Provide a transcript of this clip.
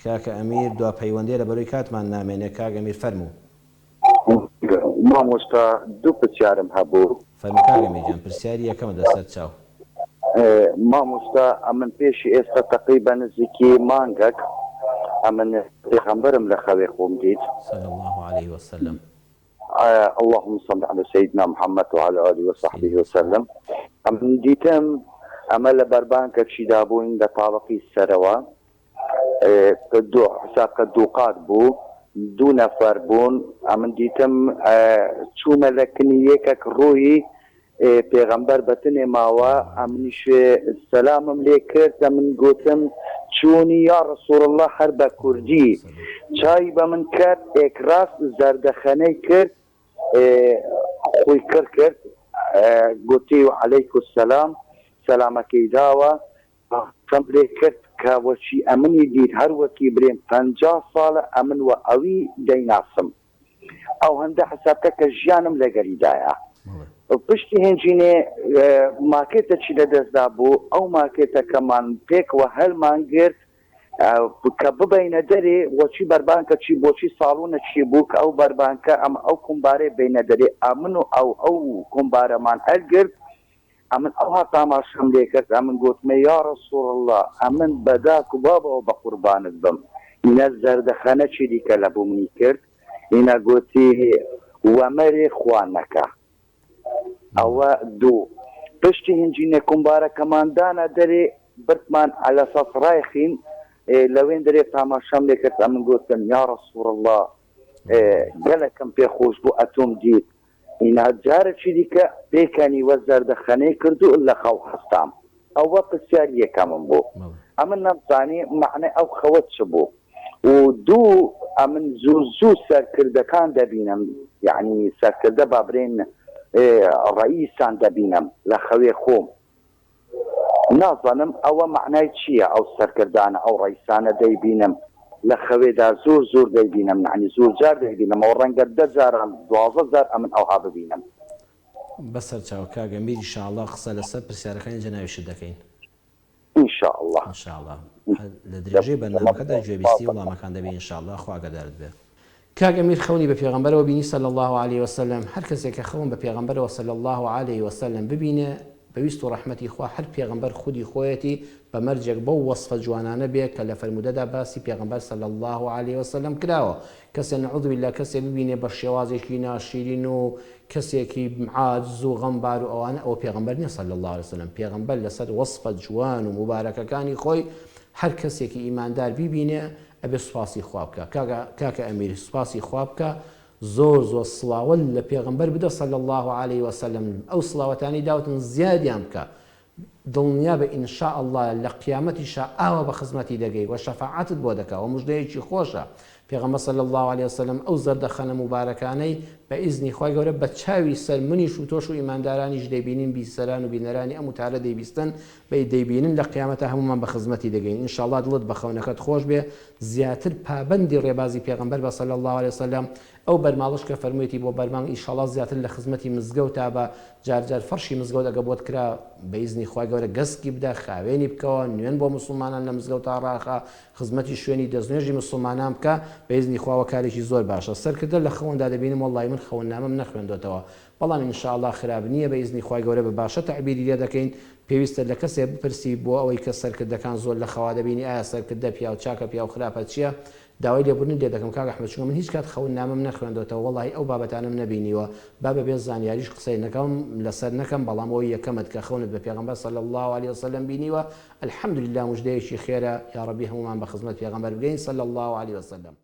کاکە ئەمیر دوا پەیوەندی لە بەرووی کاتمان نامێنێ. کاک ئەمیر فەرموو. مامۆستا دوو پرسیارم هەبوو. فەرموو کاک ئەمیرجان، پرسیاری یەکەمە دەسەر چاو. مامۆستا ئەمن پێشی ئێستا تقریبا نزیکی مانگەک ئەمن پێغەمبەرم لە خەوێ خۆم دیت صلى الله عليه وسلم. اللهم صل على سيدنا محمد وعلى آله وصحبه وسلم. ئەمن دیتم ئەمە لە بەربانکەکی دابووین لە تاڵقی سەرەوە حسابکە دووقات بوو، دوو نەفەر بوون. ئەمن دیتم چوونە لە کنیەکێک ڕووی پێغەمبەر بەتنێ ماوە، ئەمنیش سەلامم لێ کرد، من گوتم چوونی یا ڕەسوڵ الله هەر بە کوردی چای بە من کرد، ئێکراس زەردەخەنەی کرد، خۆی کرد گوتی و عەلەیکو السەلام، سەلامەکەی داوە، قسەم لێ کرد کە وەچی ئەمنی دیت هەر وەکی برێن 50 ساڵە ئەمن وە ئەوی دەیناسم، ئەو هەندە حسابکە کە ژیانم لەگەریدایە. پشتی هێنجینێ ماکێتە چی لەدەستدا بوو، ئەو ماکێتەکەمان پێکەوە هەلمان گرت کە ببینە دەرێ وەچی بەربانکە چی بۆچی ساڵونە چی بوو کە ئەو بەربانکە ئەم ئەو کومبارێ بینە دەرێ ئەمن و ئەو کومبارەمان هەلگرت. ئەمن ئەوها تاماشەم لێ کرد، ئەمن گوتمە یا ڕەسوڵ الله ئەمن بەداک و بابەوە بە قوربانت بم. ئینە زەردەخەنە چی دیکە لە بوو منی کرد، ئینە گوتی وەمەرێ خوانەکە. ئەوە دوو پشتی هنجینە کومبارەکەماندانە دەرێ برتمان على سەس ڕایخین لەوێن دەرێ تاماشەم لێ کرد، ئەمن گوتم یا ڕەسوڵ الله گەلەکەم پێخۆش بوو ئەتۆم دیت، ئینا جارێکی دیکە پێکەنی وە زەردەخەنەی کرد و لە خەو هەستام. ئەوە پرسیاری یەکەمم بوو. ئەمن نەمزانی معنی ئەو خەوە چ بوو و دوو ئەمن زوو سەرکردەکان دەبینم، یعنی سەرکردە با برێن ڕئیسان دەبینم لە خەوێ خۆم، نازانم ئەوە معنای چییە ئەو سەرکردانە ئەو ڕئیسانە دەیبینم لە خەوێدا زۆر دەیبینم، یعنی زۆر جار دەیبینم، ئەو ڕەنگە 10 جاران 12 جار ئەمن ئەوها ببینم. بەسەر چاو کاک ئەمیر ئینشاءالله قسە لەسەر پرسیارەکانی جەناویشت دەکەین ئینشاءالله. ئینشاءالله لە درێژەی بەرنامەکەدا گوێبیستی وەڵامەکان دەبێت ئینشاءالله خوا ئاگادارت بێت. کاک ئەمیر خەونی بە پێغەمبەرەوە بینی صلی الله عليه وسلم، هەر کەسێک کە خەون بە پێغەمبەرەوە صلی الله عليه وسلم ببینێ بەویست و ڕەحمەتی خوا هەر پێغەمبەر خودی خۆیەتی بە مەرجێک بەو وەصفە جوانانە بێ کە لە فەرمودەدا باسی پێغەمبەر صلی الله عليه وسلم کراوە. کەسێ نەعوذ بالله کەسێ ببینێ بە شێوازێکی ناشرین و کەسێکی عاجز و غەمبار و ئەوانە، ئەوە پێغەمبەر نییە صلی الله عليه وسلم. پێغەمبەر لەسەر وەصفە جوان و مبارەکەکانی خۆی هەر کەسێکی ئیماندار بیبینێ ئەبێ سوپاسی خوا بکە. کاکە ئەمیر سوپاسی خوا بکە، زۆر سڵاوە لە پێغەمبەر بدە صلی الله عليه وسلم، ئەو سڵاوەتانی داوتن زیادیان بکە، دڵنیا بە ئینشاء الله لە قیامەتیشا ئاوە بە خزمەتی دەگەی و شەفاعەتت بۆ دەکا و موژدەیەکی خۆشە. پێغەمبەر صلی الله عليه وسلم ئەو زەردەخەنە مبارەکانەی بە ئیزنی خوای گەورە بە چاوی سەر منیش و تۆش و ئیماندارانیش دەیبینین، بیسەران و بینەرانی ئەم وتارە دەیبیستن دەیبینن لە قیامەتە هەمومان بە خزمەتی دەگەین. ئینشاء الله دڵت بە خەونەکەت خۆش بێ، زیاتر پابەندی ڕێبازی پێغەمبەر بە صلی الله عليه وسلم ئەو بەرماڵش کە فەرموویەتی بۆ بەرمانگ ئینشاء الله زیاتر لە خزمەتی مزگەوتا بە جار فەرشی مزگەوت ئەگە بۆت کرا بە ئیزنی خوای گەورە گەسکی بدە، خاوێنی بکەوە، نوێن بۆ مسلمانان لە مزگەوتا ڕاخە، خزمەتی شوێنی دەستنوێژی مسلمانان بکە، بە ئیزنی خواوە کارێکی زۆر باشە. سەرکردە لە خەوندا دەبینم وەڵڵی من خەوننامەم نەخوێندوتەوە، بەڵام ئینشاء الله خراب نییە، بە ئیزنی خوای گەورە بە باشە تەعبیری لێ دەکەین. پێویستە لە کەسێ بپرسی بۆ ئەوەی کە سەرکردەکان زۆر لە خەوا دەبینی ئایا سەرکردە پیا و چاکە پیا و خراپە چییە، داوای لێبوردن لێ دەکەم. کاک ئەحمەد چونکە من هیچ کات خەوننامەم نەخوێندوتەوە، وەڵڵی ئەو بابەتانم نەبینیوە، با بەبێ زانیاریش قسەی نەکەم لەسەر نەکەم، بەڵام ئەوەی یەکەمت کە خەونت بە پێغەمبەر صلی الله عليه وسلم بینیوە، الحەمدولله موژدەیەکی خێرە، یا ڕەبی هەمومان بە خزمەت پێغەمبەر بگەین صلی الله عليه وسلم.